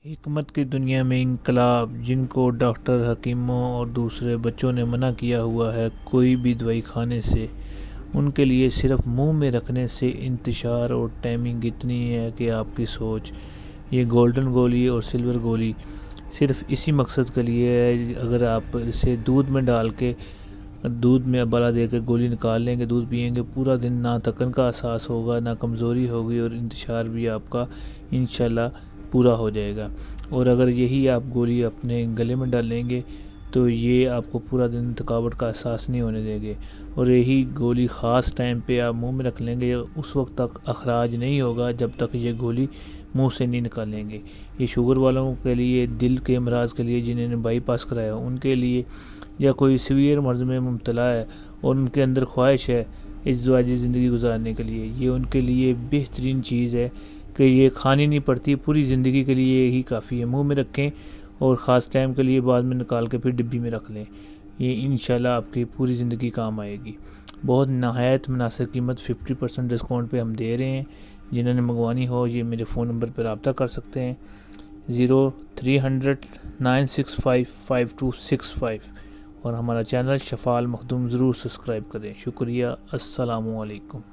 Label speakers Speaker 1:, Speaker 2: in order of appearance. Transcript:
Speaker 1: حکمت کی دنیا میں انقلاب، جن کو ڈاکٹر، حکیموں اور دوسرے بچوں نے منع کیا ہوا ہے کوئی بھی دوائی کھانے سے، ان کے لیے صرف منہ میں رکھنے سے انتشار اور ٹائمنگ اتنی ہے کہ آپ کی سوچ۔ یہ گولڈن گولی اور سلور گولی صرف اسی مقصد کے لیے ہے، اگر آپ اسے دودھ میں ڈال کے دودھ میں ابالا دے کے گولی نکال لیں گے، دودھ پئیں گے، پورا دن نہ تھکن کا احساس ہوگا، نہ کمزوری ہوگی، اور انتشار بھی آپ کا انشاءاللہ پورا ہو جائے گا۔ اور اگر یہی آپ گولی اپنے گلے میں ڈالیں گے تو یہ آپ کو پورا دن تھکاوٹ کا احساس نہیں ہونے دے گے، اور یہی گولی خاص ٹائم پہ آپ منہ میں رکھ لیں گے، اس وقت تک اخراج نہیں ہوگا جب تک یہ گولی منہ سے نہیں نکالیں گے۔ یہ شوگر والوں کے لیے، دل کے امراض کے لیے، جنہوں نے بائی پاس کرایا ان کے لیے، یا کوئی سیویئر مرض میں مبتلا ہے اور ان کے اندر خواہش ہے ازدواجی زندگی گزارنے کے لیے، یہ ان کے لیے بہترین چیز ہے کہ یہ کھانی نہیں پڑتی، پوری زندگی کے لیے یہی کافی ہے۔ منہ میں رکھیں اور خاص ٹائم کے لیے بعد میں نکال کے پھر ڈبی میں رکھ لیں، یہ انشاءاللہ آپ کی پوری زندگی کام آئے گی۔ بہت نہایت مناسب قیمت، 50% ڈسکاؤنٹ پہ ہم دے رہے ہیں۔ جنہوں نے منگوانی ہو یہ میرے فون نمبر پہ رابطہ کر سکتے ہیں، 0300 965 5265، اور ہمارا چینل شفا المخدوم ضرور سبسکرائب کریں۔ شکریہ، السلام علیکم۔